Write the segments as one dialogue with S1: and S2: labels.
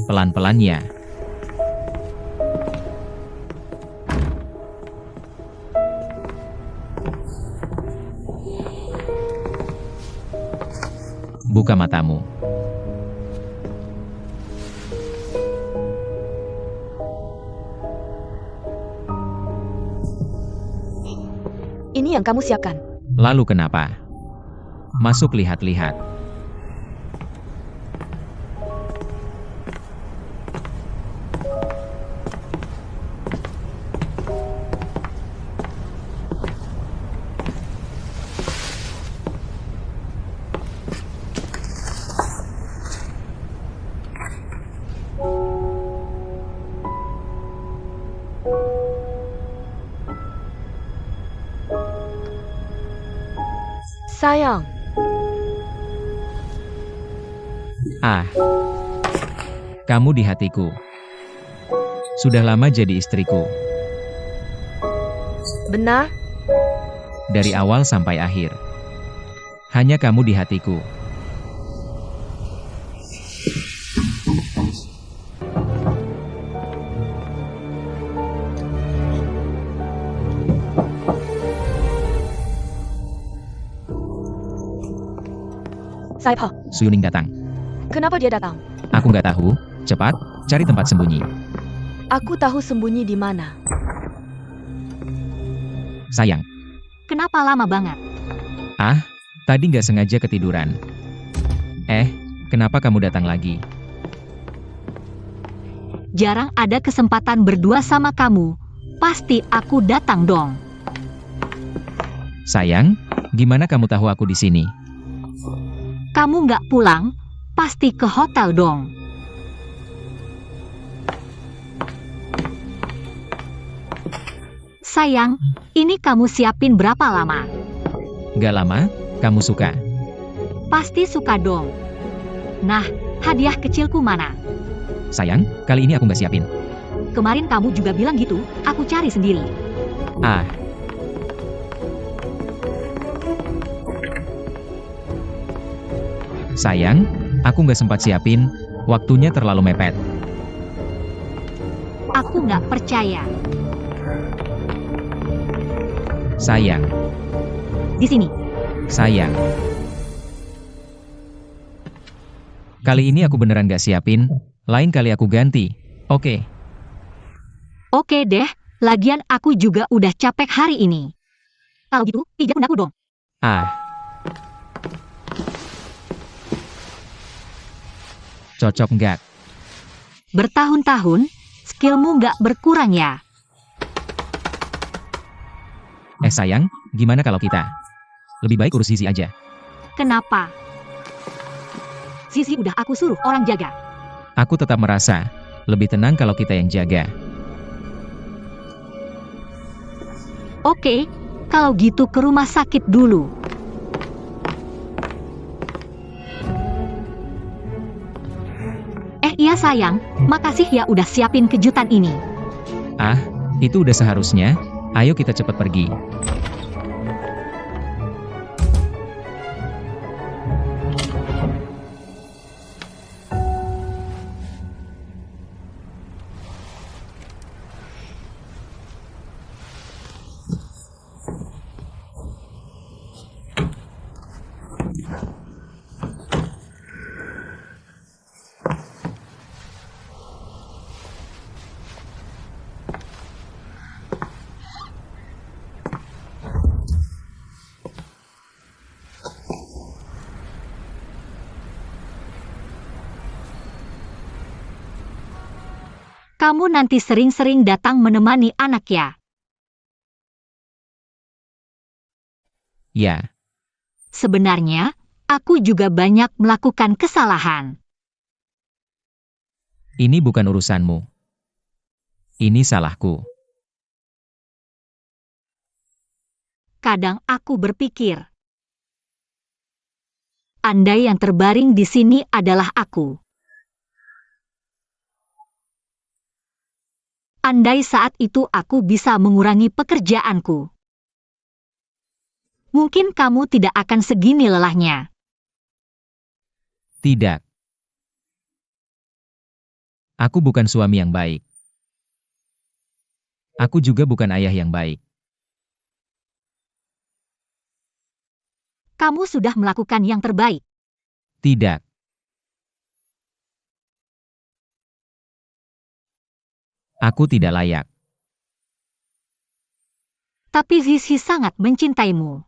S1: pelan-pelan ya. Buka matamu.
S2: Ini yang kamu siapkan.
S1: Lalu kenapa? Masuk lihat-lihat.
S2: Sayang,
S1: Ah, kamu di hatiku. Sudah lama jadi istriku.
S2: benar?
S1: Dari awal sampai akhir. Hanya kamu di hatiku.
S2: Saipa,
S1: Suyuning datang.
S2: kenapa dia datang?
S1: Aku nggak tahu. Cepat, cari tempat sembunyi.
S2: Aku tahu sembunyi di mana.
S1: Sayang.
S3: Kenapa lama banget?
S1: Ah, tadi nggak sengaja ketiduran. Kenapa kamu datang lagi?
S3: Jarang ada kesempatan berdua sama kamu. Pasti aku datang dong.
S1: Sayang, gimana kamu tahu aku di sini?
S3: Kamu nggak pulang, pasti ke hotel dong. Sayang, ini kamu siapin berapa lama?
S1: Nggak lama, kamu suka.
S3: Pasti suka dong. Nah, hadiah kecilku mana?
S1: Sayang, kali ini aku nggak siapin.
S3: Kemarin kamu juga bilang gitu, aku cari sendiri.
S1: Ah, sayang, aku nggak sempat siapin. Waktunya terlalu mepet.
S3: Aku nggak percaya.
S1: Sayang,
S3: Di sini.
S1: sayang. Kali ini aku beneran nggak siapin. Lain kali aku ganti. Oke.
S3: Oke deh, lagian aku juga udah capek hari ini. Kalau gitu, pijat pundakku dong.
S1: Ah. Cocok nggak?
S3: Bertahun-tahun, skillmu nggak berkurang ya?
S1: Sayang, gimana kalau kita? Lebih baik urus Zizi aja.
S3: Kenapa? Sisi udah aku suruh orang jaga.
S1: Aku tetap merasa lebih tenang kalau kita yang jaga.
S3: Oke, kalau gitu ke rumah sakit dulu. Iya sayang, makasih ya udah siapin kejutan ini.
S1: Ah, itu udah seharusnya. Ayo kita cepat pergi.
S3: Kamu nanti sering-sering datang menemani anak ya.
S1: Ya,
S3: Sebenarnya, aku juga banyak melakukan kesalahan.
S1: ini bukan urusanmu. Ini salahku.
S3: Kadang aku berpikir, andai yang terbaring di sini adalah aku. Andai saat itu aku bisa mengurangi pekerjaanku. Mungkin kamu tidak akan segini lelahnya.
S1: Tidak. Aku bukan suami yang baik. Aku juga bukan ayah yang baik.
S3: Kamu sudah melakukan yang terbaik.
S1: Tidak. Aku tidak layak.
S3: Tapi Zizi sangat mencintaimu.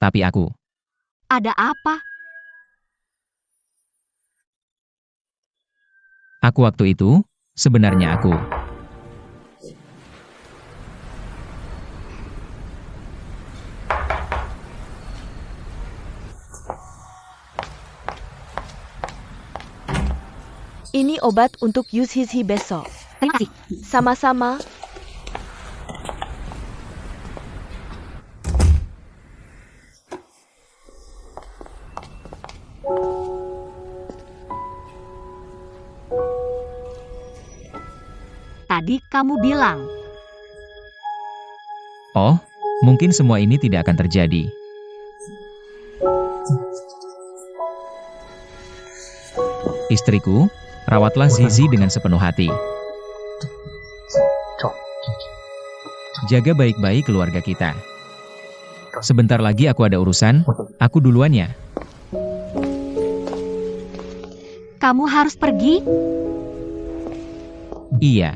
S1: Tapi aku.
S3: Ada apa?
S1: Aku waktu itu, sebenarnya aku.
S2: Ini obat untuk Yuzhizi besok.
S3: Terima kasih.
S2: Sama-sama.
S3: Tadi kamu bilang,
S1: Oh, mungkin semua ini tidak akan terjadi. Istriku, rawatlah Zizi dengan sepenuh hati. Jaga baik-baik keluarga kita. Sebentar lagi aku ada urusan, aku duluan ya.
S3: kamu harus pergi?
S1: Iya.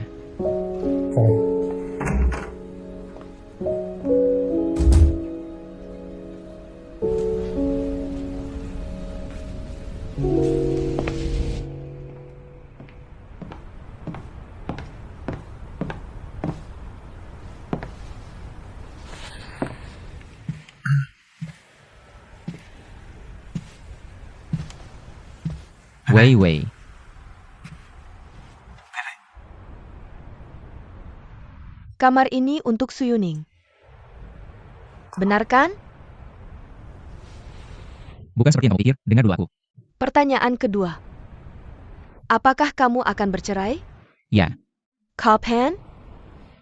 S1: Wei Wei.
S2: Kamar ini untuk Suyuning. Benar kan?
S1: Bukan seperti yang kamu pikir, dengar dulu aku.
S2: Pertanyaan kedua. Apakah kamu akan bercerai?
S1: Ya,
S2: Kapan?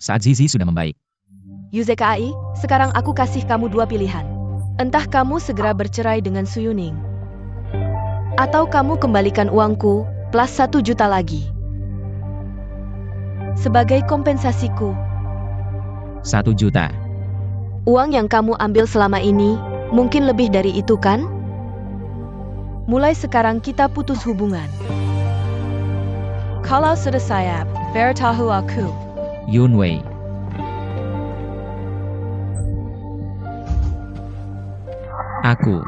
S1: saat Zizi sudah membaik.
S2: Yuzekai, sekarang aku kasih kamu dua pilihan. Entah kamu segera bercerai dengan Suyuning, atau kamu kembalikan uangku, plus 1 juta lagi. Sebagai kompensasiku,
S1: 1 juta.
S2: uang yang kamu ambil selama ini, mungkin lebih dari itu kan? Mulai sekarang kita putus hubungan. Kalau sudah siap, beritahu aku.
S1: Yun Wei. Aku.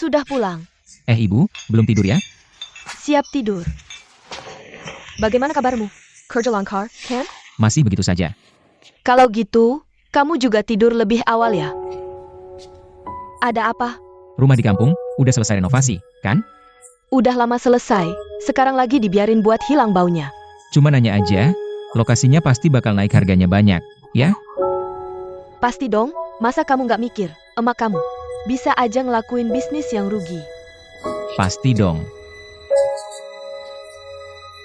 S2: Sudah pulang.
S1: Ibu, belum tidur ya?
S2: Siap tidur. Bagaimana kabarmu? Kerja lancar, kan?
S1: Masih begitu saja.
S2: Kalau gitu, kamu juga tidur lebih awal ya? Ada apa?
S1: Rumah di kampung, udah selesai renovasi, kan?
S2: Udah lama selesai, sekarang lagi dibiarin buat hilang baunya.
S1: Cuma nanya aja, lokasinya pasti bakal naik harganya banyak, ya?
S2: Pasti dong, masa kamu nggak mikir, emak kamu bisa aja ngelakuin bisnis yang rugi.
S1: Pasti dong.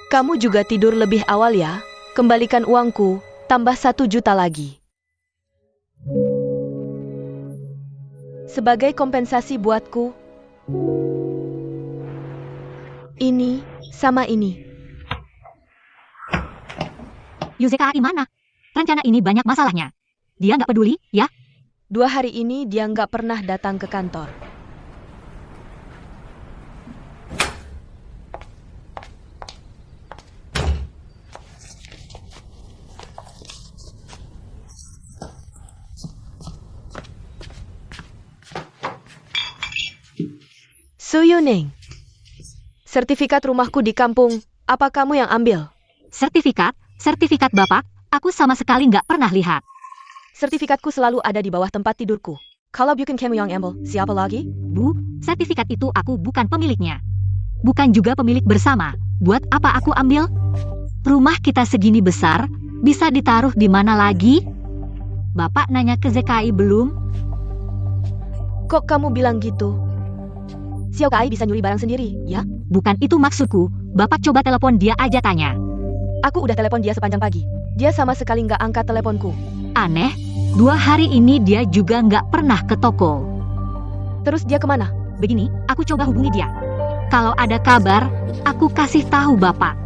S2: Kamu juga tidur lebih awal ya, kembalikan uangku, tambah 1 juta lagi. Sebagai kompensasi buatku, ini sama ini.
S3: Yuzekai mana? Rencana ini banyak masalahnya. Dia nggak peduli, ya?
S2: 2 hari ini dia nggak pernah datang ke kantor. Suyuning, sertifikat rumahku di kampung, apa kamu yang ambil?
S3: Sertifikat Bapak, aku sama sekali nggak pernah lihat.
S2: Sertifikatku selalu ada di bawah tempat tidurku. Kalau bukan kamu yang ambil, siapa lagi?
S3: Bu, sertifikat itu aku bukan pemiliknya. Bukan juga pemilik bersama. Buat apa aku ambil? Rumah kita segini besar, bisa ditaruh di mana lagi? Bapak nanya ke ZKI belum?
S2: Kok kamu bilang gitu? Xiao Kai bisa nyuri barang sendiri, ya?
S3: Bukan itu maksudku. Bapak coba telepon dia aja tanya.
S2: Aku udah telepon dia sepanjang pagi. Dia sama sekali nggak angkat teleponku.
S3: Aneh, 2 hari ini dia juga nggak pernah ke toko.
S2: Terus dia kemana?
S3: Begini, aku coba hubungi dia. Kalau ada kabar, aku kasih tahu Bapak.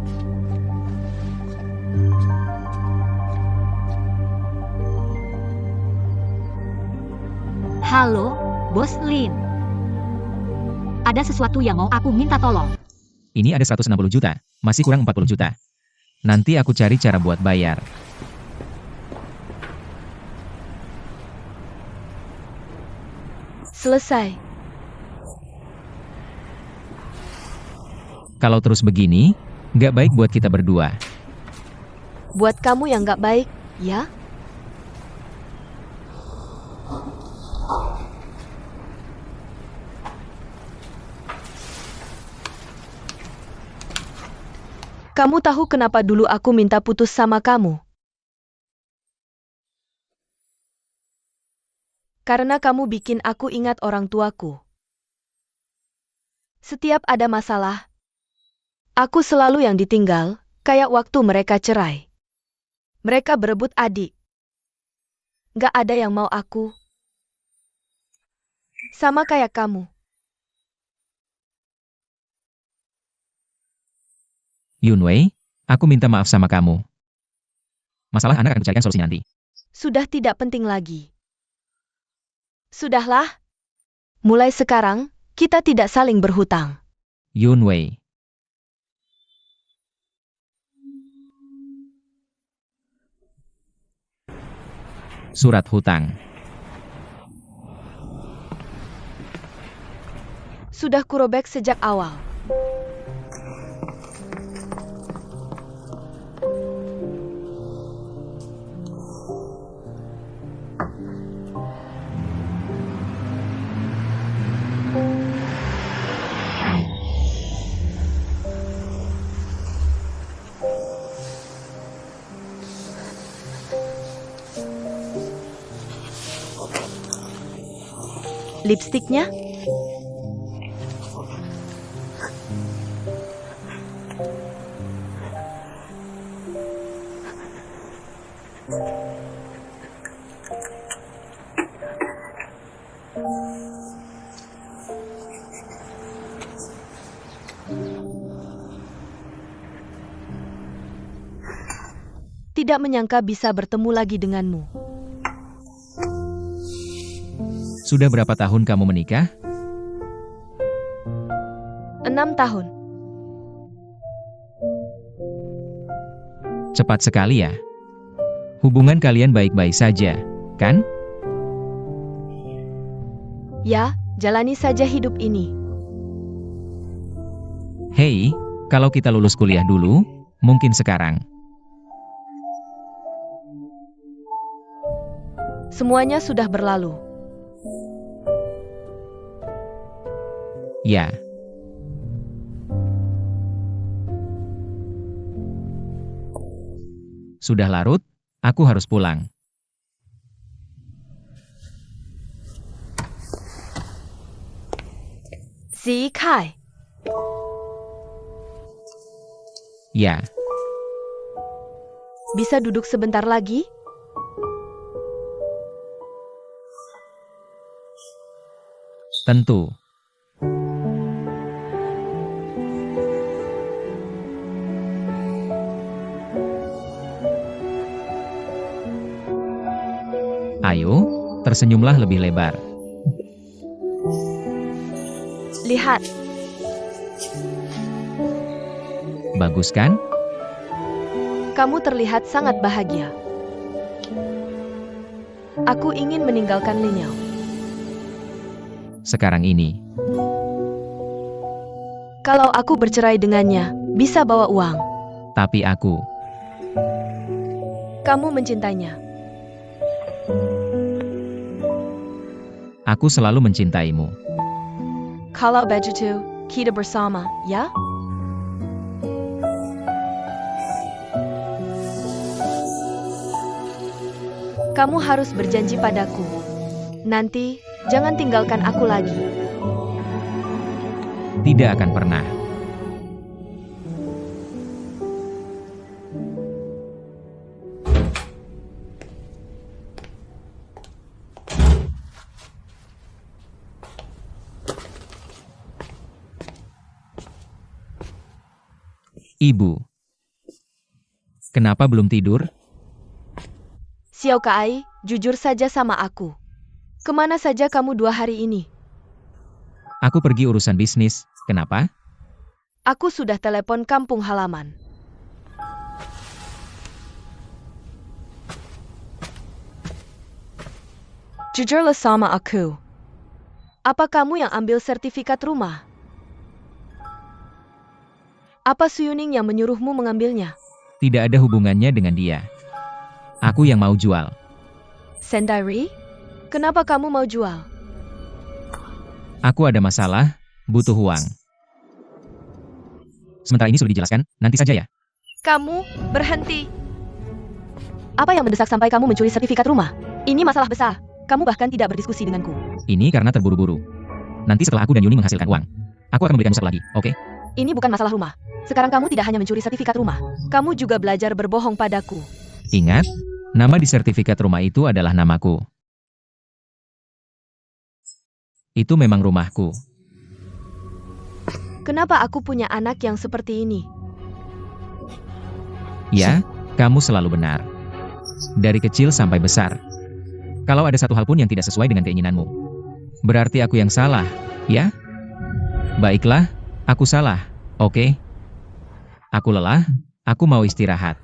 S3: Halo, Bos Lin. Ada sesuatu yang mau aku minta tolong.
S1: Ini ada 160 juta, masih kurang 40 juta. Nanti aku cari cara buat bayar.
S2: Selesai.
S1: Kalau terus begini, nggak baik buat kita berdua.
S2: Buat kamu yang nggak baik, ya? Kamu tahu kenapa dulu aku minta putus sama kamu? Karena kamu bikin aku ingat orang tuaku. Setiap ada masalah, aku selalu yang ditinggal, kayak waktu mereka cerai. Mereka berebut adik. Gak ada yang mau aku. Sama kayak kamu.
S1: Yunwei, aku minta maaf sama kamu. Masalah anak akan kucarikan solusi nanti.
S2: Sudah tidak penting lagi. Sudahlah. Mulai sekarang, kita tidak saling berhutang.
S1: Yunwei. Surat hutang.
S2: Sudah kurobek sejak awal. Lipstiknya? Tidak menyangka bisa bertemu lagi denganmu.
S1: Sudah berapa tahun kamu menikah?
S2: 6 tahun.
S1: Cepat sekali ya. Hubungan kalian baik-baik saja, kan?
S2: Ya, jalani saja hidup ini.
S1: Hei, kalau kita lulus kuliah dulu, mungkin sekarang.
S2: Semuanya sudah berlalu.
S1: Ya. Sudah larut, aku harus pulang.
S2: Zikai.
S1: Ya,
S2: Bisa duduk sebentar lagi?
S1: tentu. Ayo, tersenyumlah lebih lebar.
S2: Lihat,
S1: Bagus kan?
S2: kamu terlihat sangat bahagia. Aku ingin meninggalkan Linyao.
S1: Sekarang ini.
S2: Kalau aku bercerai dengannya, bisa bawa uang.
S1: Tapi aku.
S2: Kamu mencintainya.
S1: Aku selalu mencintaimu.
S2: Kalau begitu, kita bersama, ya? Kamu harus berjanji padaku. Nanti, jangan tinggalkan aku lagi.
S1: Tidak akan pernah. Ibu. Kenapa belum tidur?
S2: Xiao Kai, jujur saja sama aku. Kemana saja kamu 2 hari ini?
S1: Aku pergi urusan bisnis. Kenapa?
S2: Aku sudah telepon kampung halaman. Jujurlah sama aku. Apa kamu yang ambil sertifikat rumah? Apa Suyuning yang menyuruhmu mengambilnya?
S1: Tidak ada hubungannya dengan dia. Aku yang mau jual.
S2: Sendiri? Kenapa kamu mau jual?
S1: Aku ada masalah, butuh uang. Sementara ini sudah dijelaskan, nanti saja ya.
S2: Kamu, berhenti. Apa yang mendesak sampai kamu mencuri sertifikat rumah? Ini masalah besar. Kamu bahkan tidak berdiskusi denganku.
S1: Ini karena terburu-buru. Nanti setelah aku dan Yuning menghasilkan uang, aku akan memberikanmu satu lagi, oke?
S2: Ini bukan masalah rumah. Sekarang kamu tidak hanya mencuri sertifikat rumah. Kamu juga belajar berbohong padaku.
S1: Ingat, nama di sertifikat rumah itu adalah namaku. Itu memang rumahku.
S2: Kenapa aku punya anak yang seperti ini?
S1: Ya, kamu selalu benar. Dari kecil sampai besar. Kalau ada satu hal pun yang tidak sesuai dengan keinginanmu, berarti aku yang salah, ya? Baiklah, aku salah, oke? Aku lelah, aku mau istirahat.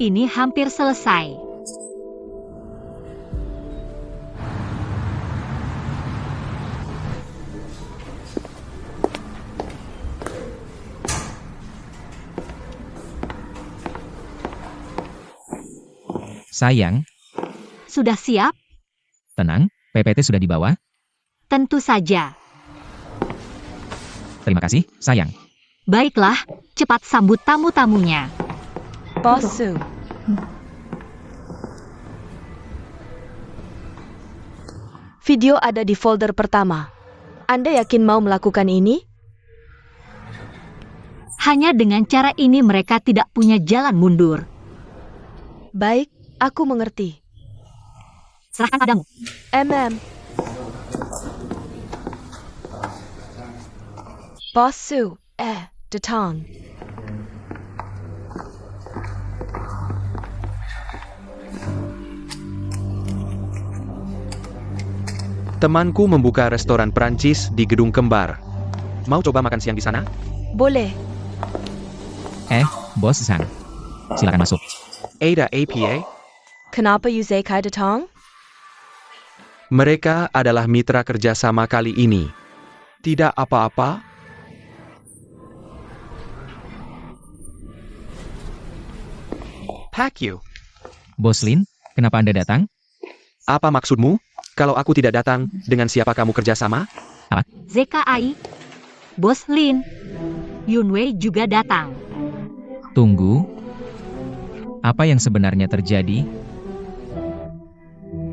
S3: Ini hampir selesai.
S1: Sayang,
S3: Sudah siap?
S1: tenang, PPT sudah dibawa.
S3: Tentu saja.
S1: Terima kasih, sayang.
S3: Baiklah, cepat sambut tamu-tamunya.
S2: Bos Su. Video ada di folder pertama. Anda yakin mau melakukan ini?
S3: Hanya dengan cara ini mereka tidak punya jalan mundur.
S2: Baik, aku mengerti.
S3: Serahkan padamu.
S2: Bos Su, datang.
S4: Temanku membuka restoran Prancis di Gedung Kembar. Mau coba makan siang di sana?
S2: Boleh.
S1: Bos Sang. Silakan masuk.
S4: Ada APA?
S2: Kenapa Yuzhe Kai datang?
S4: Mereka adalah mitra kerjasama kali ini. Tidak apa-apa? Pack you.
S1: Bos Lin, kenapa Anda datang?
S4: Apa maksudmu? Kalau aku tidak datang, dengan siapa kamu kerjasama?
S3: ZKI. Bos Lin. Yunwei juga datang.
S1: Tunggu. Apa yang sebenarnya terjadi?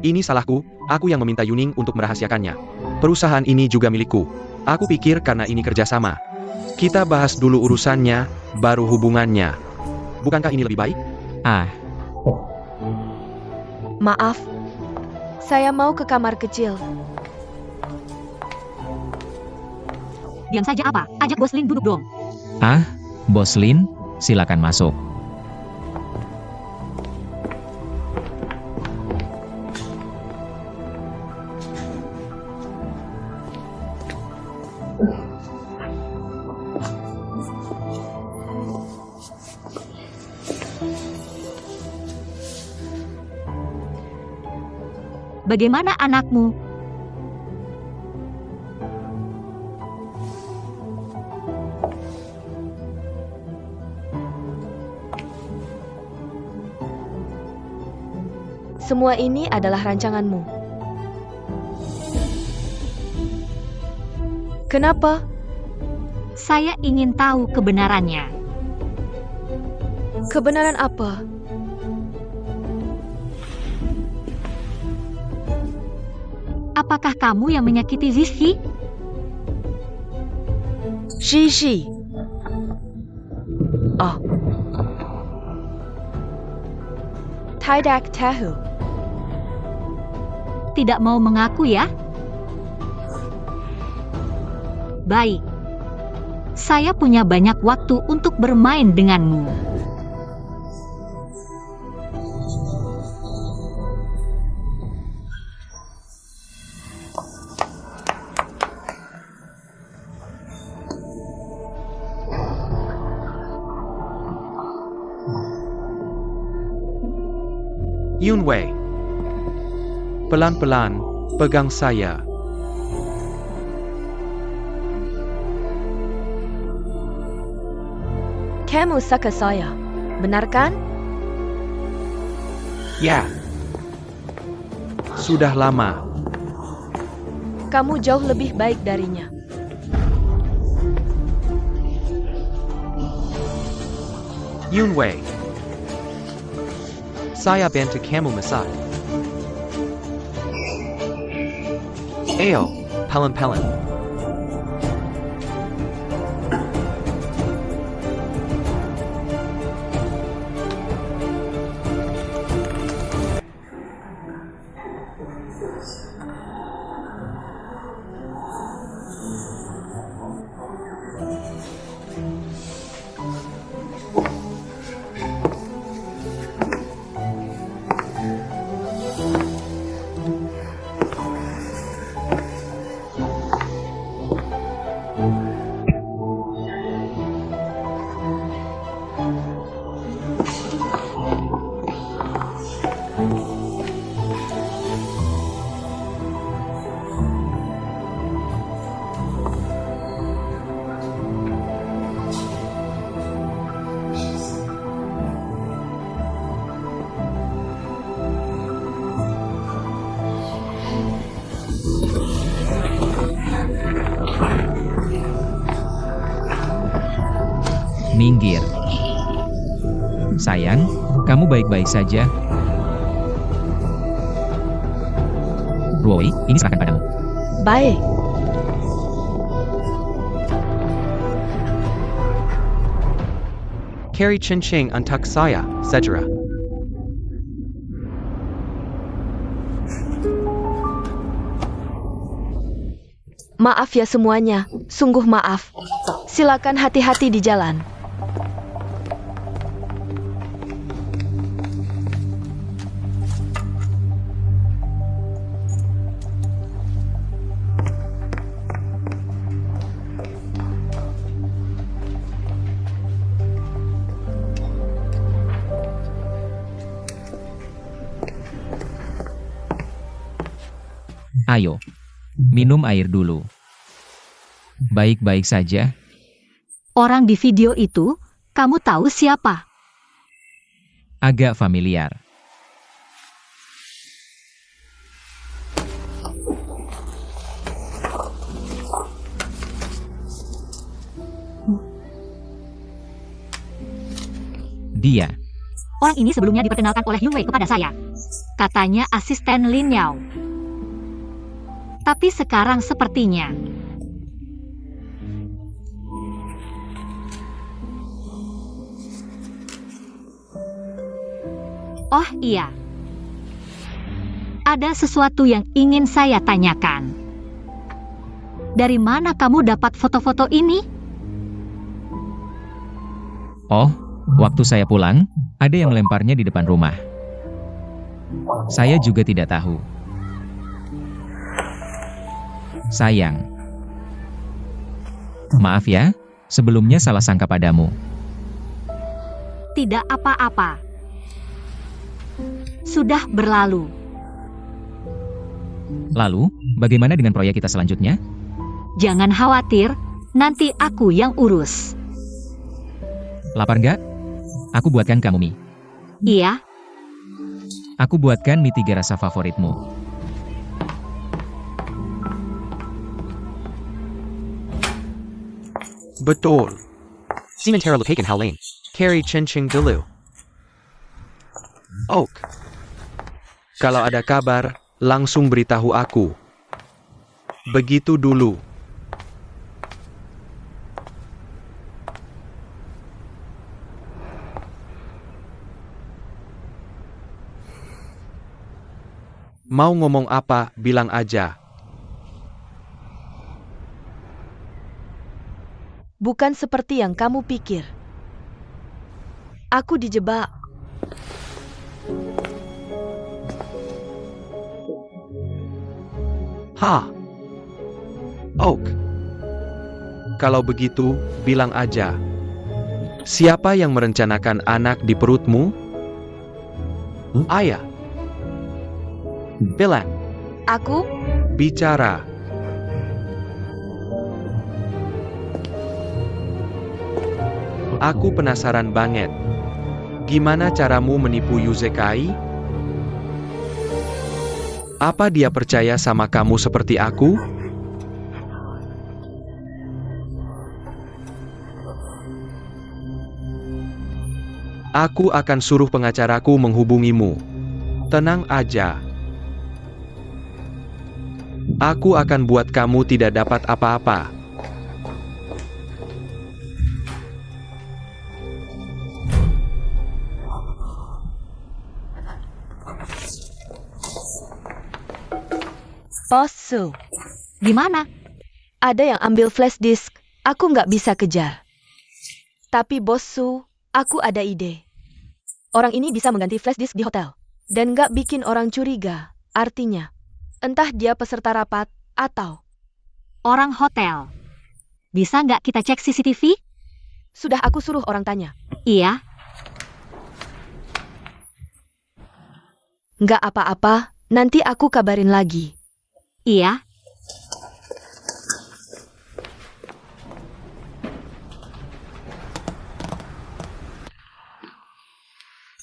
S4: Ini salahku, aku yang meminta Yuning untuk merahasiakannya. Perusahaan ini juga milikku. Aku pikir karena ini kerjasama. Kita bahas dulu urusannya, baru hubungannya. Bukankah ini lebih baik?
S2: Maaf. Saya mau ke kamar kecil.
S3: Diam saja apa? Ajak Bos Lin duduk dong.
S1: Bos Lin, silakan masuk.
S3: Bagaimana anakmu?
S2: Semua ini adalah rancanganmu. Kenapa?
S3: Saya ingin tahu kebenarannya.
S2: Kebenaran apa?
S3: Apakah kamu yang menyakiti Zizki?
S2: Shishi. Oh. Tidak tahu.
S3: Tidak mau mengaku ya? Baik. Saya punya banyak waktu untuk bermain denganmu.
S4: Yunwei. Pelan-pelan, pegang saya.
S2: Kamu suka saya, benar kan?
S4: Ya. Sudah lama.
S2: Kamu jauh lebih baik darinya.
S4: Yunwei. Saya bantu kamu masak. Ayo, pelan-pelan.
S1: Minggir. Sayang, kamu baik-baik saja? Roy, ini serahkan padamu.
S2: Baik.
S4: Carry cincin untuk saya, segera.
S2: Maaf ya semuanya, sungguh maaf. Silakan hati-hati di jalan.
S1: Ayo, minum air dulu. Baik-baik saja.
S3: Orang di video itu, kamu tahu siapa?
S1: Agak familiar. Dia.
S3: Orang ini sebelumnya diperkenalkan oleh Yunwei kepada saya. Katanya asisten Lin Yao. Tapi sekarang sepertinya oh iya. Ada sesuatu yang ingin saya tanyakan. Dari mana kamu dapat foto-foto ini?
S1: Oh, waktu saya pulang, ada yang melemparnya di depan rumah. Saya juga tidak tahu. Sayang. Maaf ya, sebelumnya salah sangka padamu.
S3: Tidak apa-apa. Sudah berlalu.
S1: Lalu, bagaimana dengan proyek kita selanjutnya?
S3: Jangan khawatir, nanti aku yang urus.
S1: Lapar nggak? Aku buatkan kamu mie.
S3: Iya,
S1: Aku buatkan mie 3 rasa favoritmu.
S4: Betul. Sementara lupakan hal lain. Carry cincin dulu. Oak. Kalau ada kabar, langsung beritahu aku. Begitu dulu. Mau ngomong apa, bilang aja.
S2: Bukan seperti yang kamu pikir. Aku dijebak.
S4: Hah? Oak. Kalau begitu, bilang aja. Siapa yang merencanakan anak di perutmu? Ayah. Bilang.
S2: Aku?
S4: Bicara. Aku penasaran banget. Gimana caramu menipu Yuzekai? Apa dia percaya sama kamu seperti aku? Aku akan suruh pengacaraku menghubungimu. Tenang aja. Aku akan buat kamu tidak dapat apa-apa.
S2: Bos Su,
S3: Gimana?
S2: ada yang ambil flash disk. Aku nggak bisa kejar. Tapi Bos Su, aku ada ide. Orang ini bisa mengganti flash disk di hotel. Dan nggak bikin orang curiga. Artinya, entah dia peserta rapat, atau...
S3: Orang hotel. Bisa nggak kita cek CCTV?
S2: Sudah aku suruh orang tanya.
S3: Iya.
S2: Nggak apa-apa, nanti aku kabarin lagi.
S3: Iya.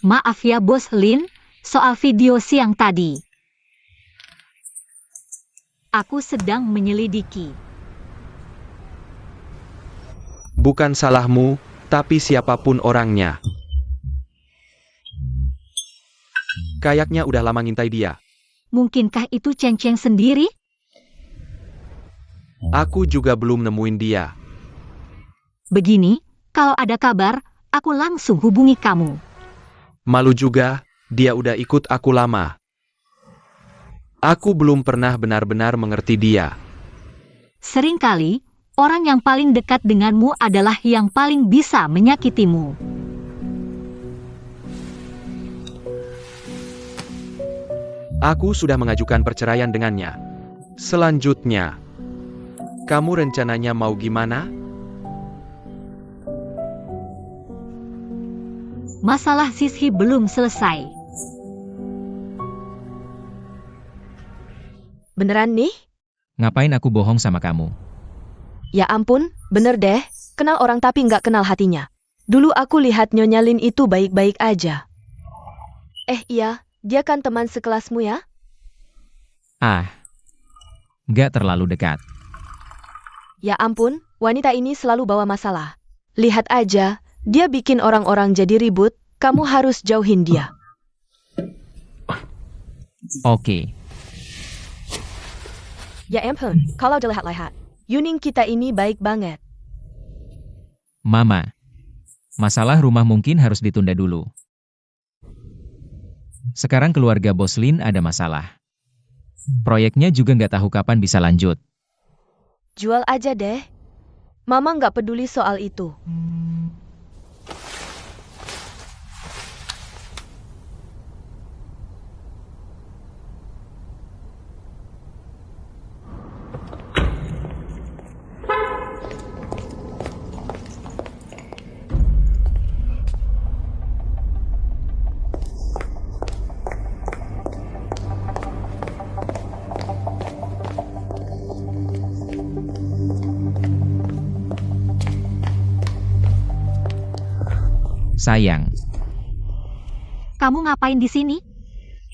S3: Maaf ya Bos Lin, soal video siang tadi. Aku sedang menyelidiki.
S4: Bukan salahmu, tapi siapapun orangnya. Kayaknya udah lama ngintai dia.
S3: Mungkinkah itu Ceng-Ceng sendiri?
S4: Aku juga belum nemuin dia.
S3: Begini, kalau ada kabar, aku langsung hubungi kamu.
S4: Malu juga, dia udah ikut aku lama. Aku belum pernah benar-benar mengerti dia.
S3: Seringkali, orang yang paling dekat denganmu adalah yang paling bisa menyakitimu.
S4: Aku sudah mengajukan perceraian dengannya. Selanjutnya, kamu rencananya mau gimana?
S3: Masalah Sishi belum selesai.
S2: Beneran nih?
S1: Ngapain aku bohong sama kamu?
S2: Ya ampun, bener deh. Kenal orang tapi nggak kenal hatinya. Dulu aku lihat Nyonya Lin itu baik-baik aja. Iya, dia kan teman sekelasmu ya?
S1: Ah, nggak terlalu dekat.
S2: Ya ampun, wanita ini selalu bawa masalah. Lihat aja, dia bikin orang-orang jadi ribut. Kamu harus jauhin dia.
S1: Oke.
S2: Ya ampun, kalau dilihat-lihat, Yuning kita ini baik banget.
S1: Mama, masalah rumah mungkin harus ditunda dulu. Sekarang keluarga Bos Lin ada masalah. Proyeknya juga nggak tahu kapan bisa lanjut.
S2: Jual aja deh. Mama nggak peduli soal itu.
S1: Sayang,
S3: Kamu ngapain di sini?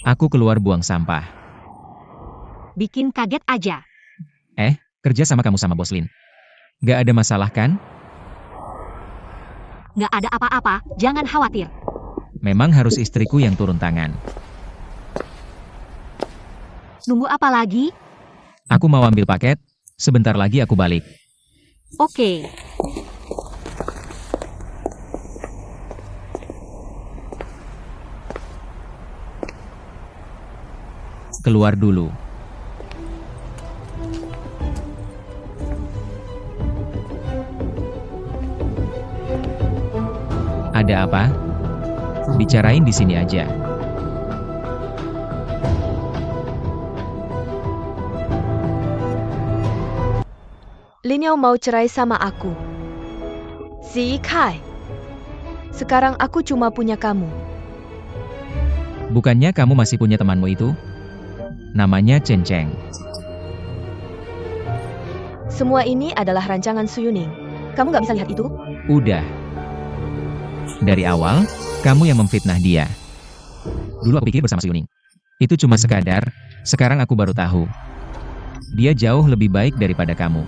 S1: aku keluar buang sampah.
S3: Bikin kaget aja.
S1: Kerja sama kamu sama Bos Lin. Nggak ada masalah kan?
S3: nggak ada apa-apa, jangan khawatir.
S1: Memang harus istriku yang turun tangan.
S3: Nunggu apa lagi?
S1: Aku mau ambil paket, sebentar lagi aku balik.
S3: Oke.
S1: Keluar dulu. Ada apa? Bicarain di sini aja.
S2: Lin Yao mau cerai sama aku. Si Kai. Sekarang aku cuma punya kamu.
S1: Bukannya kamu masih punya temanmu itu? Namanya Chen Cheng.
S2: Semua ini adalah rancangan Su Yuning. Kamu nggak bisa lihat itu?
S1: Udah. Dari awal, kamu yang memfitnah dia. Dulu aku pikir bersama Yuning. Itu cuma sekadar, sekarang aku baru tahu. Dia jauh lebih baik daripada kamu.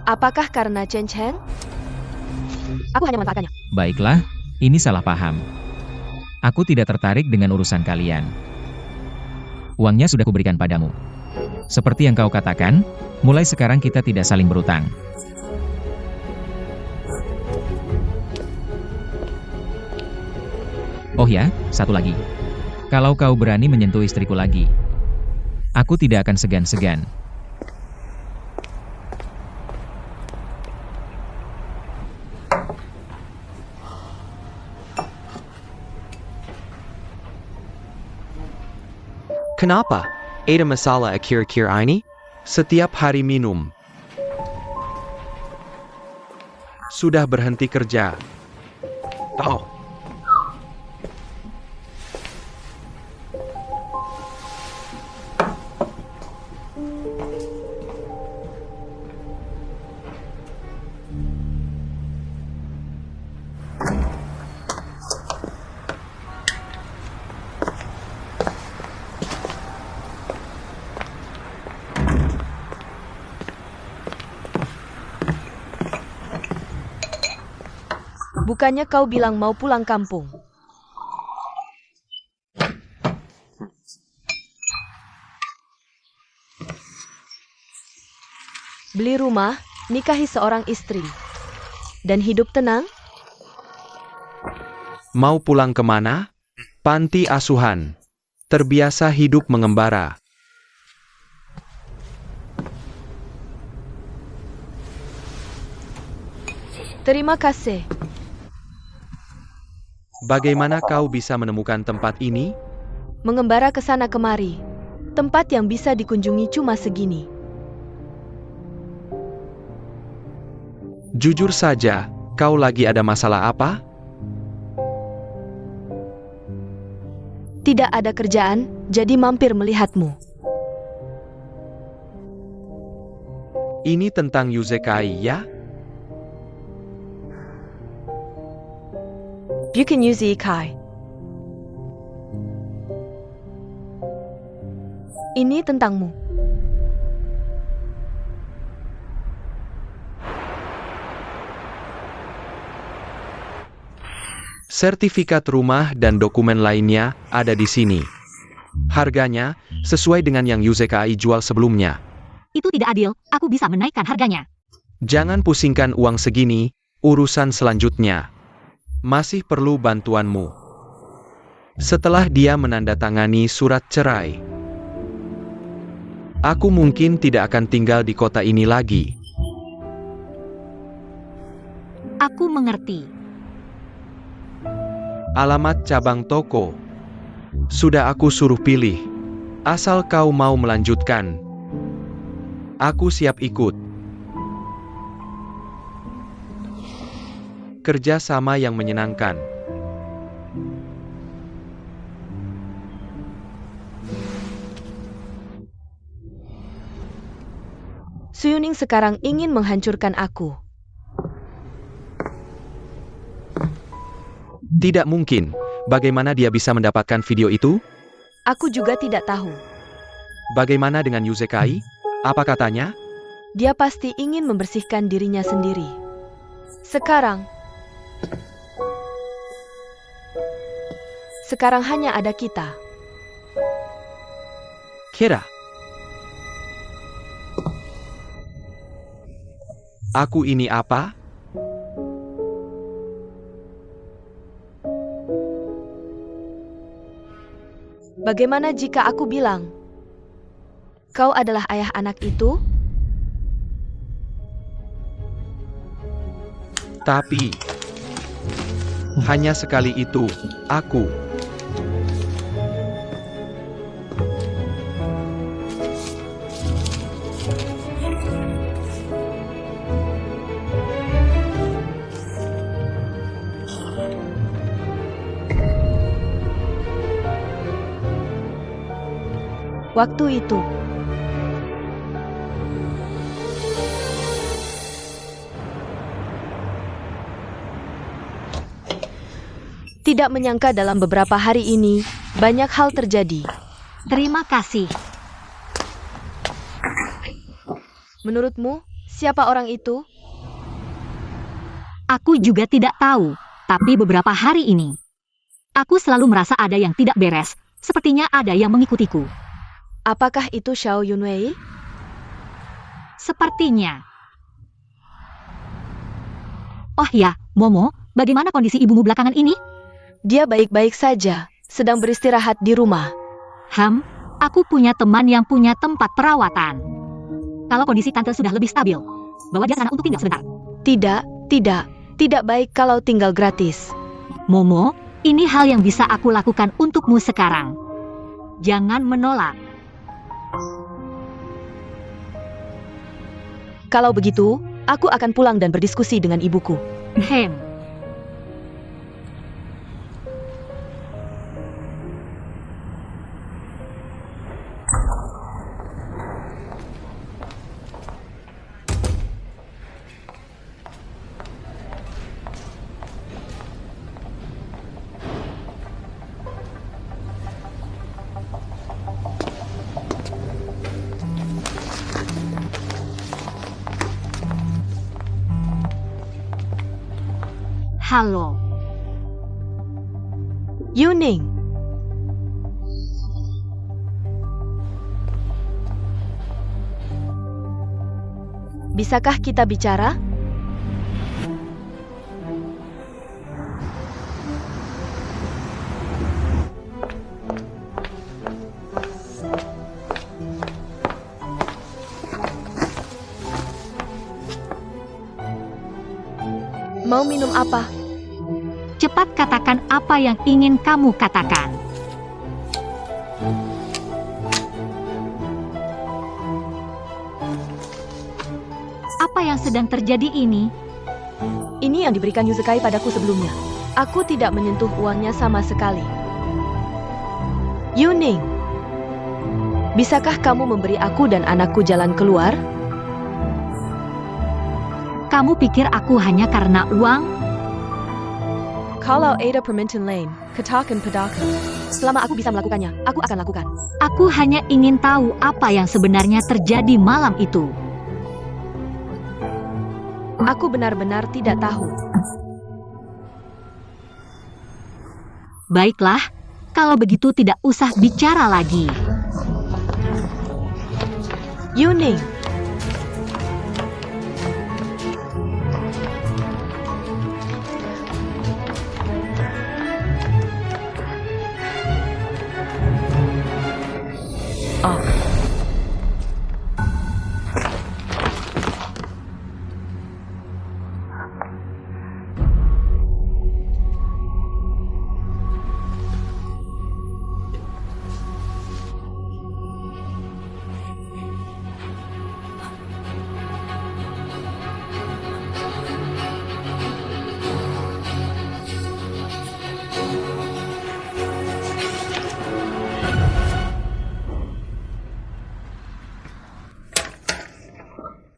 S2: Apakah karena Chen Cheng? Aku hanya memanfaatkannya.
S1: Baiklah, ini salah paham. Aku tidak tertarik dengan urusan kalian. Uangnya sudah kuberikan padamu. Seperti yang kau katakan, mulai sekarang kita tidak saling berutang. Oh ya, satu lagi. Kalau kau berani menyentuh istriku lagi, aku tidak akan segan-segan.
S4: Kenapa? Ada masalah akhir-akhir ini? Setiap hari minum. Sudah berhenti kerja. Oh.
S2: Bukannya kau bilang mau pulang kampung? Beli rumah, nikahi seorang istri, dan hidup tenang?
S4: Mau pulang kemana? Panti asuhan. Terbiasa hidup mengembara.
S2: Terima kasih.
S4: Bagaimana kau bisa menemukan tempat ini?
S2: Mengembara ke sana kemari. Tempat yang bisa dikunjungi cuma segini.
S4: Jujur saja, kau lagi ada masalah apa?
S2: Tidak ada kerjaan, jadi mampir melihatmu.
S4: Ini tentang Yuzekai ya?
S2: You can use Ikai. Ini tentangmu.
S4: Sertifikat rumah dan dokumen lainnya ada di sini. Harganya sesuai dengan yang Yuzekai jual sebelumnya.
S3: Itu tidak adil, aku bisa menaikkan harganya.
S4: Jangan pusingkan uang segini, urusan selanjutnya. Masih perlu bantuanmu. Setelah dia menandatangani surat cerai, aku mungkin tidak akan tinggal di kota ini lagi.
S3: Aku mengerti.
S4: Alamat cabang toko sudah aku suruh pilih. Asal kau mau melanjutkan, aku siap ikut. Kerja sama yang menyenangkan.
S2: Su Yuning sekarang ingin menghancurkan aku.
S4: Tidak mungkin. Bagaimana dia bisa mendapatkan video itu?
S2: Aku juga tidak tahu.
S4: Bagaimana dengan Yuzekai? Apa katanya?
S2: Dia pasti ingin membersihkan dirinya sendiri. Sekarang hanya ada kita.
S4: Kira. Aku ini apa?
S2: Bagaimana jika aku bilang, kau adalah ayah anak itu?
S4: Tapi hanya sekali itu, aku.
S2: Waktu itu, tidak menyangka dalam beberapa hari ini, banyak hal terjadi.
S3: Terima kasih.
S2: Menurutmu, siapa orang itu?
S3: Aku juga tidak tahu, tapi beberapa hari ini, aku selalu merasa ada yang tidak beres. Sepertinya ada yang mengikutiku.
S2: Apakah itu Xiao Yunwei?
S3: Sepertinya. Oh ya, Momo, bagaimana kondisi ibumu belakangan ini?
S2: Dia baik-baik saja, sedang beristirahat di rumah.
S3: Aku punya teman yang punya tempat perawatan. Kalau kondisi tante sudah lebih stabil, bawa dia sana untuk tinggal sebentar.
S2: Tidak baik kalau tinggal gratis.
S3: Momo, ini hal yang bisa aku lakukan untukmu sekarang. Jangan menolak.
S2: Kalau begitu, aku akan pulang dan berdiskusi dengan ibuku.
S3: Halo.
S2: Yuning. Bisakah kita bicara? Mau minum apa?
S3: Cepat katakan apa yang ingin kamu katakan. Apa yang sedang terjadi ini?
S2: Ini yang diberikan Yuzukai padaku sebelumnya. Aku tidak menyentuh uangnya sama sekali. Yuning, bisakah kamu memberi aku dan anakku jalan keluar?
S3: Kamu pikir aku hanya karena uang?
S2: Kalau ada permintaan lain, katakan padaku. Selama aku bisa melakukannya, aku akan lakukan.
S3: Aku hanya ingin tahu apa yang sebenarnya terjadi malam itu.
S2: Aku benar-benar tidak tahu.
S3: Baiklah, kalau begitu tidak usah bicara lagi.
S2: Yuning.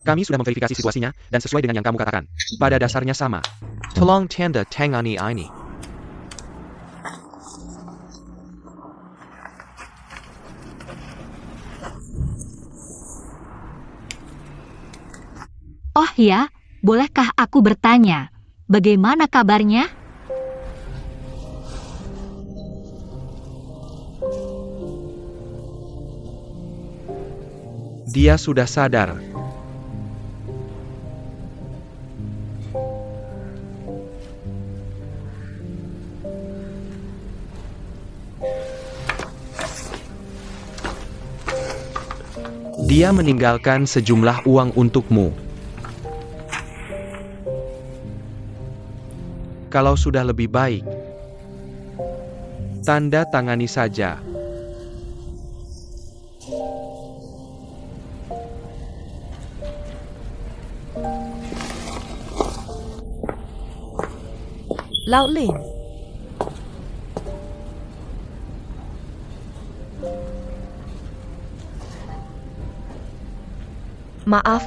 S4: Kami sudah memverifikasi situasinya, dan sesuai dengan yang kamu katakan. Pada dasarnya sama. Tolong tanda tangani ini.
S3: Oh ya, Bolehkah aku bertanya, bagaimana kabarnya?
S4: Dia sudah sadar. Dia meninggalkan sejumlah uang untukmu. Kalau sudah lebih baik, tanda tangani saja.
S2: Lao Lin. Maaf,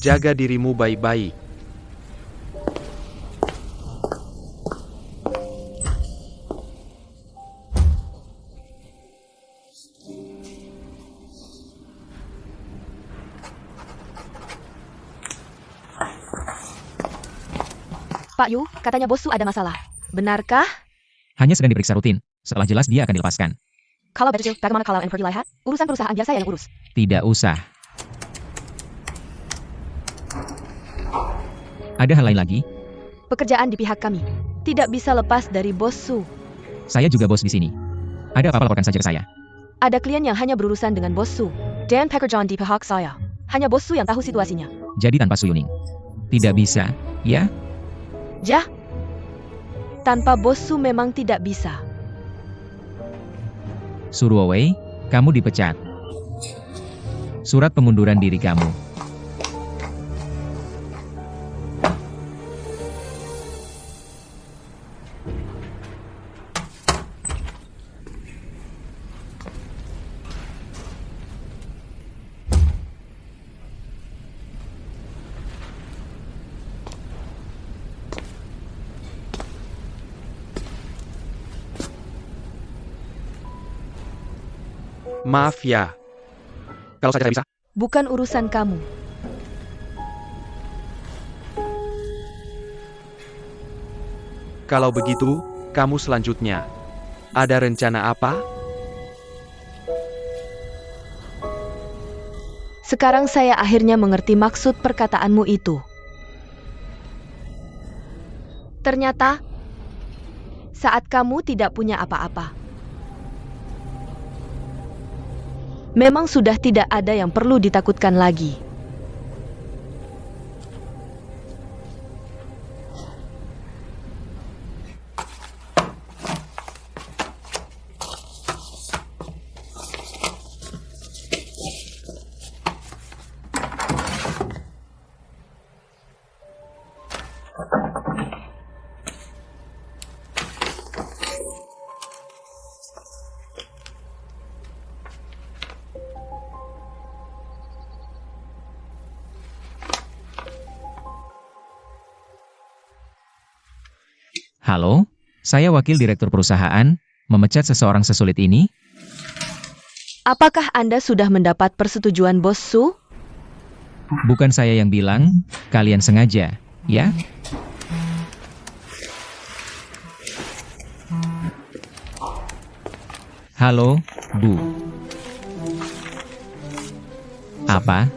S4: Jaga dirimu baik-baik.
S2: Pak Yu, katanya bos Su ada masalah. Benarkah?
S1: Hanya sedang diperiksa rutin. Setelah jelas dia akan dilepaskan.
S2: Kalau begitu, bagaimana kalau pergi lihat? Urusan perusahaan biar saya yang urus.
S1: Tidak usah. Ada hal lain lagi?
S2: Pekerjaan di pihak kami tidak bisa lepas dari bos Su.
S1: Saya juga bos di sini. Ada apa-apa laporkan saja ke saya.
S2: Ada klien yang hanya berurusan dengan bos Su. Dan pekerjaan di pihak saya. Hanya bos Su yang tahu situasinya.
S1: Jadi tanpa Su Yuning. Tidak bisa, ya?
S2: Jah, tanpa bos Su memang tidak bisa.
S1: Suruowei, kamu dipecat. Surat pengunduran diri kamu.
S4: Maaf ya. Kalau saya tidak bisa,
S2: Bukan urusan kamu.
S4: kalau begitu, kamu selanjutnya. Ada rencana apa?
S2: Sekarang saya akhirnya mengerti maksud perkataanmu itu. Ternyata, saat kamu tidak punya apa-apa, memang sudah tidak ada yang perlu ditakutkan lagi.
S1: Halo, saya wakil direktur perusahaan. Memecat seseorang sesulit ini?
S2: Apakah Anda sudah mendapat persetujuan bos Su?
S1: Bukan saya yang bilang, kalian sengaja, ya? Halo, Bu. Apa?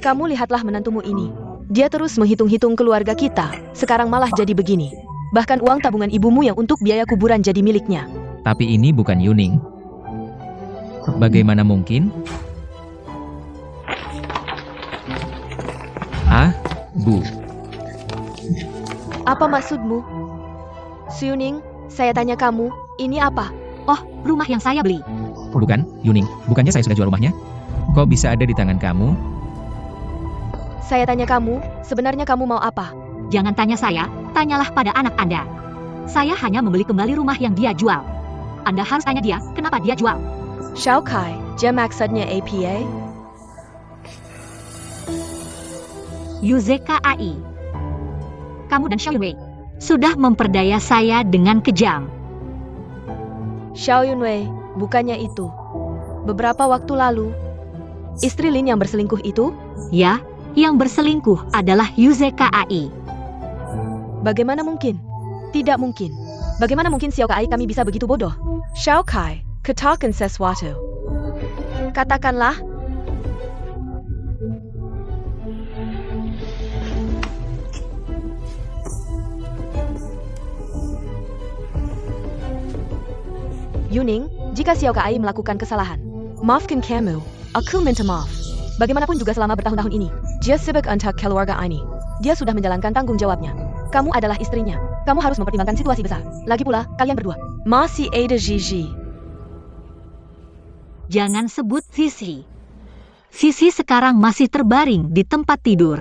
S2: Kamu lihatlah menantumu ini. Dia terus menghitung-hitung keluarga kita. Sekarang malah jadi begini. Bahkan uang tabungan ibumu yang untuk biaya kuburan jadi miliknya.
S1: Tapi ini bukan Yuning. Bagaimana mungkin? Ah, Bu.
S2: Apa maksudmu? Suyuning, saya tanya kamu, ini apa?
S3: Oh, rumah yang saya beli.
S1: Bukan, Yuning. Bukannya saya sudah jual rumahnya? Kok bisa ada di tangan kamu?
S2: Saya tanya kamu, sebenarnya kamu mau apa?
S3: Jangan tanya saya, tanyalah pada anak Anda. Saya hanya membeli kembali rumah yang dia jual. Anda harus tanya dia, kenapa dia jual.
S2: Xiao Kai, dia maksudnya APA?
S3: Yuzeka AI. Kamu dan Xiao Yunwei sudah memperdaya saya dengan kejam.
S2: Xiao Yunwei, bukannya itu. Beberapa waktu lalu, Istri Lin yang berselingkuh itu?
S3: Ya, yang berselingkuh adalah Yuze Kai.
S2: Bagaimana mungkin? Tidak mungkin. Bagaimana mungkin Xiao Kai kami bisa begitu bodoh? Xiao Kai, katakan sesuatu. Katakanlah. Yuning, jika Xiao Kai melakukan kesalahan, maafkan kamu. Aku minta maaf. Bagaimanapun juga selama bertahun-tahun ini, dia sibuk untuk keluarga ini. Dia sudah menjalankan tanggung jawabnya. Kamu adalah istrinya. Kamu harus mempertimbangkan situasi besar. Lagi pula, kalian berdua masih ada Gigi.
S3: Jangan sebut Sisi. Sisi sekarang masih terbaring di tempat tidur.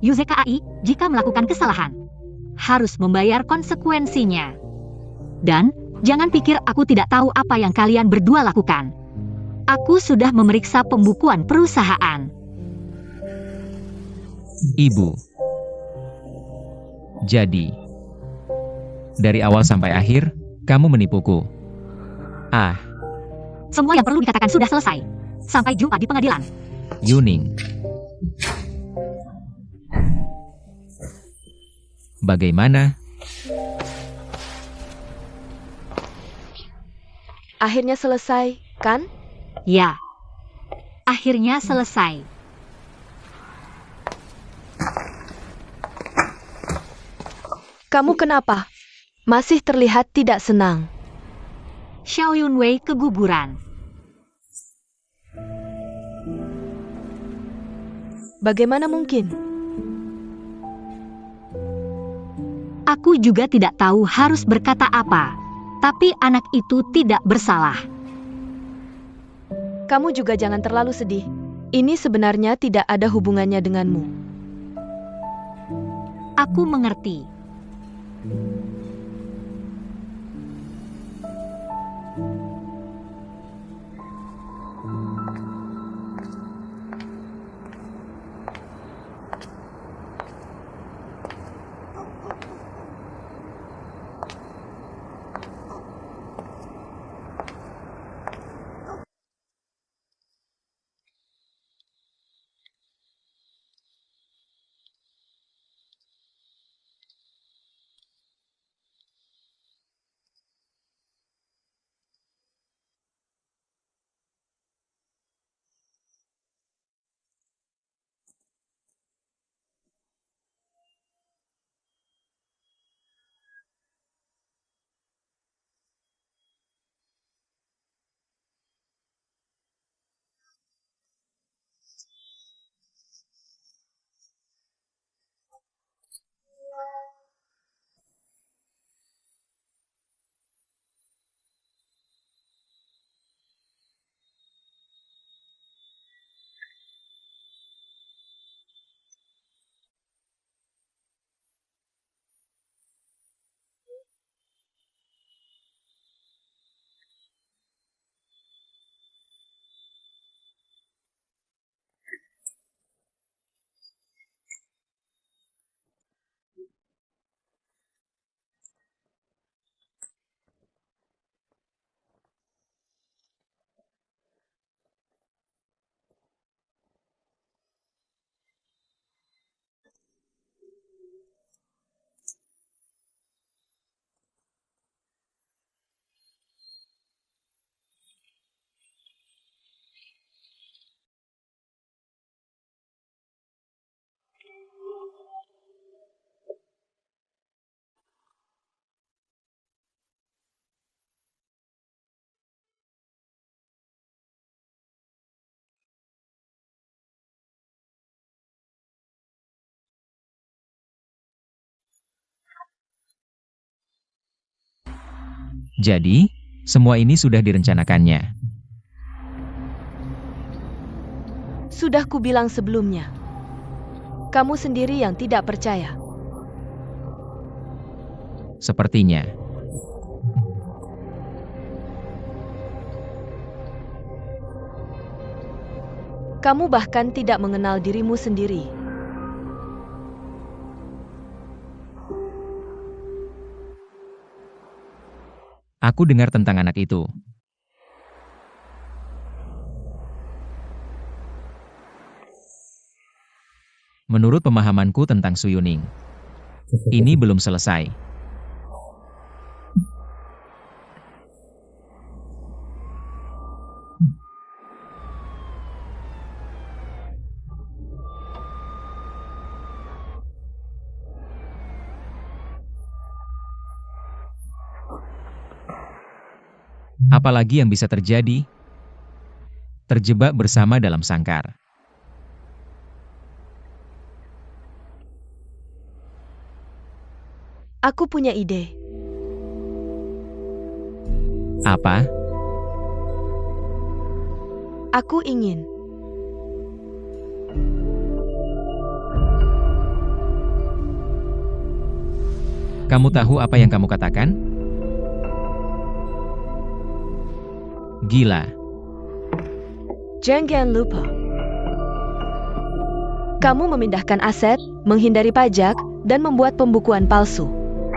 S3: Yuze Kai, jika melakukan kesalahan, harus membayar konsekuensinya. Dan, jangan pikir aku tidak tahu apa yang kalian berdua lakukan. Aku sudah memeriksa pembukuan perusahaan.
S1: Ibu. Jadi, dari awal sampai akhir, kamu menipuku. Ah,
S3: Semua yang perlu dikatakan sudah selesai. Sampai jumpa di pengadilan.
S1: Yuning. Bagaimana?
S2: Akhirnya selesai, kan?
S3: Ya. Akhirnya selesai.
S2: Kamu kenapa? Masih terlihat tidak senang.
S3: Xiao Yunwei keguguran.
S2: Bagaimana mungkin?
S3: Aku juga tidak tahu harus berkata apa. Tapi anak itu tidak bersalah.
S2: Kamu juga jangan terlalu sedih. Ini sebenarnya tidak ada hubungannya denganmu.
S3: Aku mengerti.
S1: Jadi, semua ini sudah direncanakannya.
S2: Sudah kubilang sebelumnya. Kamu sendiri yang tidak percaya.
S1: Sepertinya.
S2: Kamu bahkan tidak mengenal dirimu sendiri.
S1: Aku dengar tentang anak itu. Menurut pemahamanku tentang Su Yuning, ini belum selesai. Apalagi yang bisa terjadi? Terjebak bersama dalam sangkar.
S2: Aku punya ide.
S1: Apa?
S2: Aku ingin.
S1: Kamu tahu apa yang kamu katakan? Gila.
S2: Jangan lupa. Kamu memindahkan aset, menghindari pajak, dan membuat pembukuan palsu.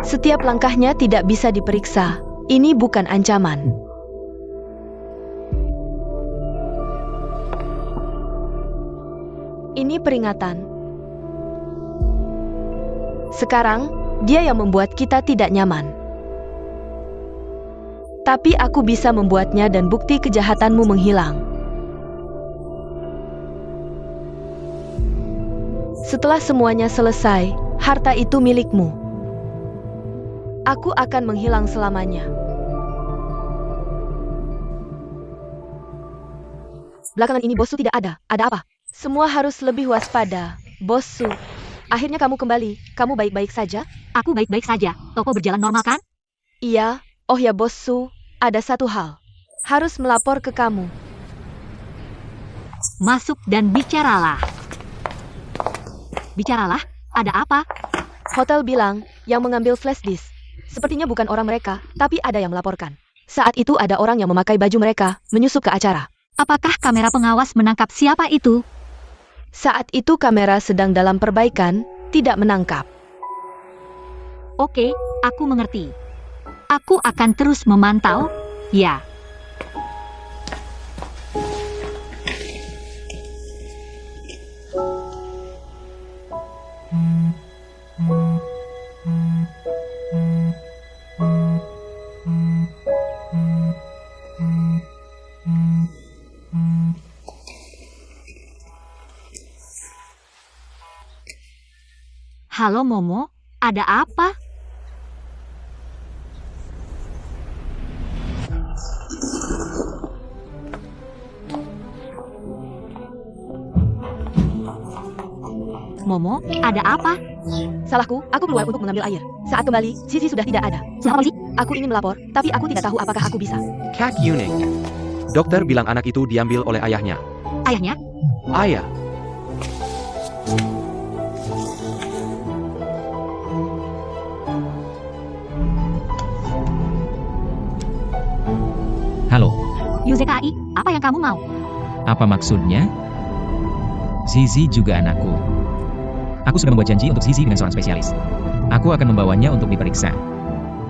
S2: Setiap langkahnya tidak bisa diperiksa. Ini bukan ancaman. Ini peringatan. Sekarang, dia yang membuat kita tidak nyaman. Tapi aku bisa membuatnya dan bukti kejahatanmu menghilang. Setelah semuanya selesai, harta itu milikmu. Aku akan menghilang selamanya. Belakangan ini Bos Su tidak ada. Ada apa? Semua harus lebih waspada. Bos Su, akhirnya kamu kembali. Kamu baik-baik saja?
S3: Aku baik-baik saja. Toko berjalan normal kan?
S2: Iya. Oh ya Bos Su, ada satu hal. Harus melapor ke kamu.
S3: Masuk dan bicaralah. Bicaralah, ada apa?
S2: Hotel bilang, yang mengambil flash disk. Sepertinya bukan orang mereka, tapi ada yang melaporkan. Saat itu ada orang yang memakai baju mereka, menyusup ke acara.
S3: Apakah kamera pengawas menangkap siapa itu?
S2: Saat itu kamera sedang dalam perbaikan, tidak menangkap.
S3: Oke, aku mengerti. Aku akan terus memantau, ya. Halo Momo, ada apa? Momo, ada apa?
S2: Salahku, aku keluar untuk mengambil air. Saat kembali, Sisi sudah tidak ada.
S3: Siapa polisi?
S2: Aku ingin melapor, tapi aku tidak tahu apakah aku bisa.
S4: Kak Yuning. Dokter bilang anak itu diambil oleh ayahnya.
S3: Ayahnya?
S4: Ayah.
S1: Halo,
S3: Yuzekai, apa yang kamu mau?
S1: apa maksudnya? Zizi juga anakku. Aku sudah membuat janji untuk Zizi dengan seorang spesialis. Aku akan membawanya untuk diperiksa.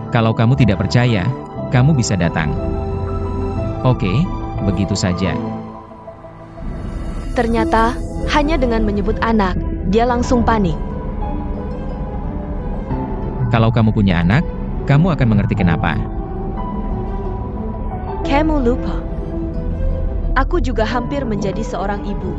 S1: Kalau kamu tidak percaya, kamu bisa datang. Oke, begitu saja.
S2: Ternyata, hanya dengan menyebut anak, dia langsung panik.
S1: Kalau kamu punya anak, kamu akan mengerti kenapa.
S2: Kamu lupa. Aku juga hampir menjadi seorang ibu.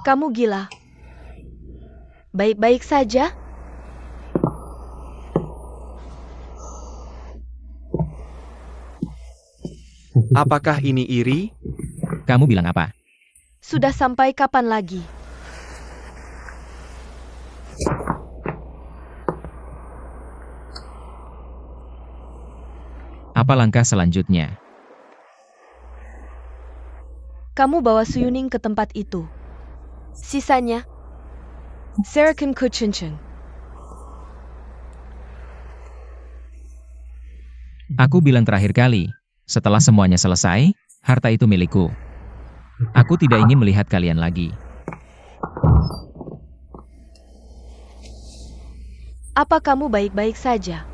S2: Kamu gila. Baik-baik saja?
S4: Apakah ini iri?
S1: Kamu bilang apa?
S2: Sudah sampai kapan lagi?
S1: Apa langkah selanjutnya?
S2: Kamu bawa Su Yuning ke tempat itu. Sisanya, serahkan ke Chen Chen.
S1: Aku bilang terakhir kali, setelah semuanya selesai, harta itu milikku. Aku tidak ingin melihat kalian lagi.
S2: Apa kamu baik-baik saja?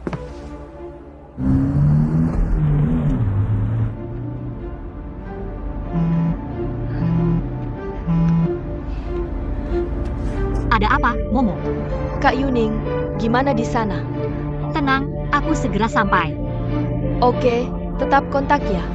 S3: Ada apa, Momo?
S2: Kak Yuning, gimana di sana?
S3: Tenang, aku segera sampai.
S2: Oke, tetap kontak ya.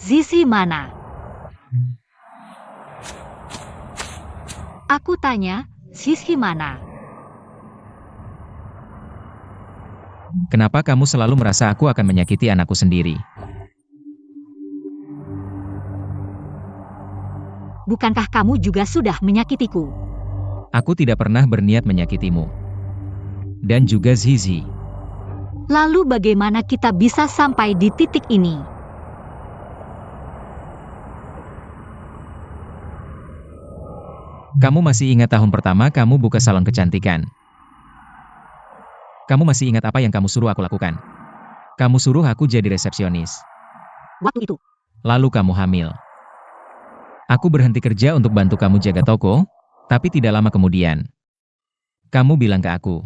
S3: Zizi mana? Aku tanya, Zizi mana?
S1: Kenapa kamu selalu merasa aku akan menyakiti anakku sendiri?
S3: Bukankah kamu juga sudah menyakitiku?
S1: Aku tidak pernah berniat menyakitimu. Dan juga Zizi.
S3: Lalu bagaimana kita bisa sampai di titik ini?
S1: Kamu masih ingat tahun pertama kamu buka salon kecantikan? Kamu masih ingat apa yang kamu suruh aku lakukan? Kamu suruh aku jadi resepsionis.
S3: Waktu itu,
S1: Lalu kamu hamil. Aku berhenti kerja untuk bantu kamu jaga toko, tapi tidak lama kemudian, kamu bilang ke aku,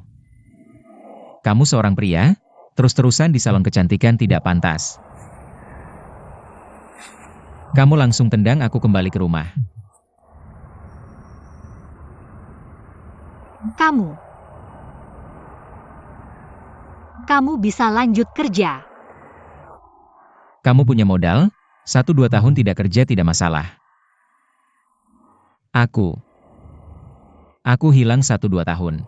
S1: kamu seorang pria, terus-terusan di salon kecantikan tidak pantas. Kamu langsung tendang aku kembali ke rumah.
S3: Kamu bisa lanjut kerja.
S1: Kamu punya modal, 1-2 tahun tidak kerja tidak masalah. Aku hilang 1-2 tahun.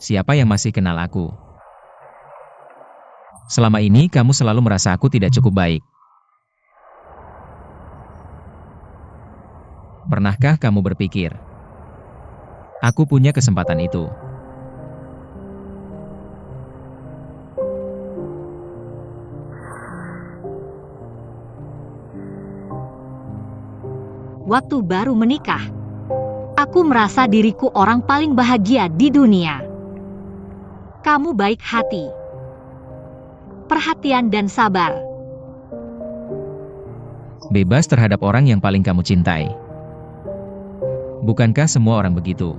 S1: Siapa yang masih kenal aku? Selama ini kamu selalu merasa aku tidak cukup baik. Pernahkah kamu berpikir, aku punya kesempatan itu?
S3: Waktu baru menikah, aku merasa diriku orang paling bahagia di dunia. Kamu baik hati, perhatian dan sabar.
S1: Bebas terhadap orang yang paling kamu cintai. Bukankah semua orang begitu?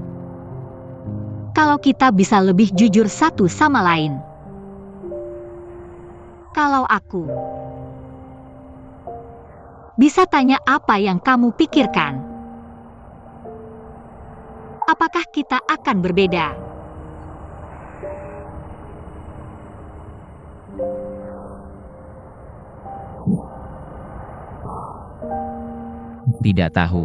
S3: Kalau kita bisa lebih jujur satu sama lain. Kalau aku bisa tanya apa yang kamu pikirkan, apakah kita akan berbeda?
S1: Tidak tahu.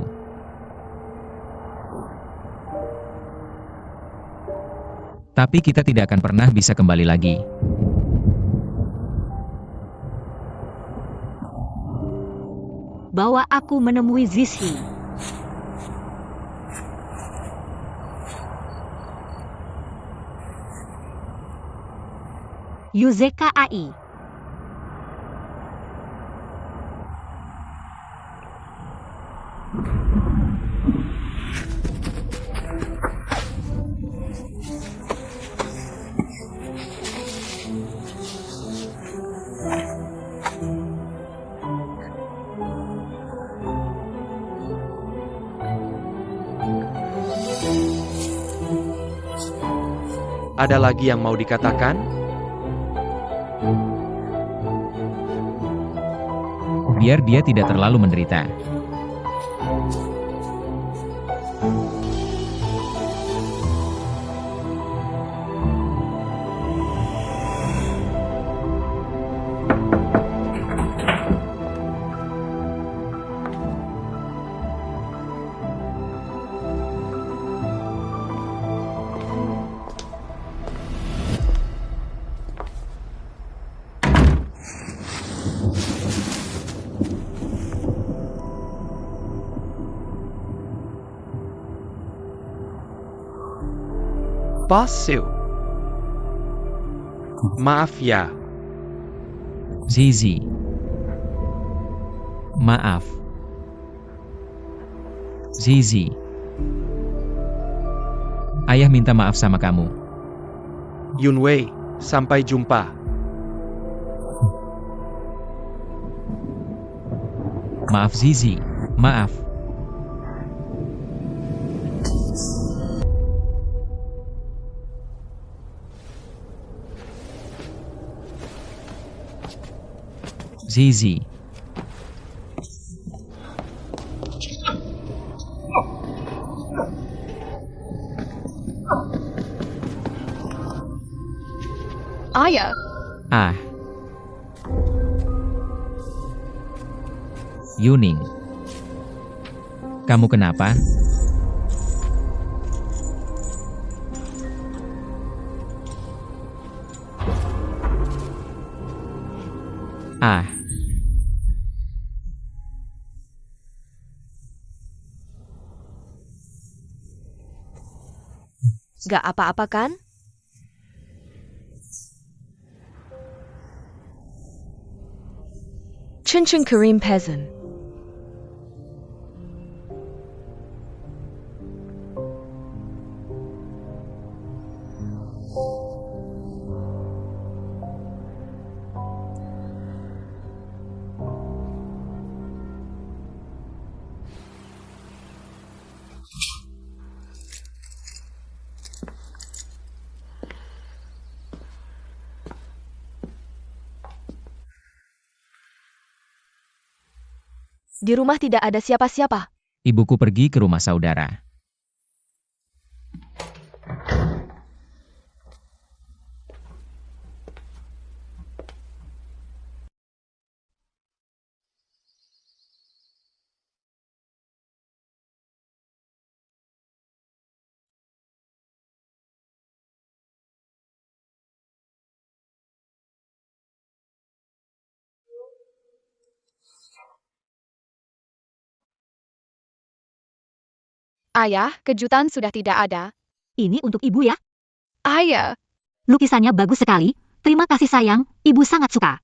S1: Tapi kita tidak akan pernah bisa kembali lagi.
S3: Bawa aku menemui Zizi. Yuzeka AI.
S4: Ada lagi yang mau dikatakan?
S1: Biar dia tidak terlalu menderita.
S4: Bosu. Maaf ya.
S1: Zizi. Maaf. Zizi. Ayah minta maaf sama kamu.
S4: Yunwei, sampai jumpa.
S1: Maaf Zizi. Maaf. Zizi.
S2: Ayah,
S1: Ah. Yuning. Kamu kenapa? Ah.
S2: gak apa-apa kan? Cincin Karim Peasant. Di rumah tidak ada siapa-siapa.
S1: Ibuku pergi ke rumah saudara.
S5: Ayah, kejutan sudah tidak ada.
S3: Ini untuk ibu ya.
S5: Ayah,
S3: Lukisannya bagus sekali. Terima kasih sayang, ibu sangat suka.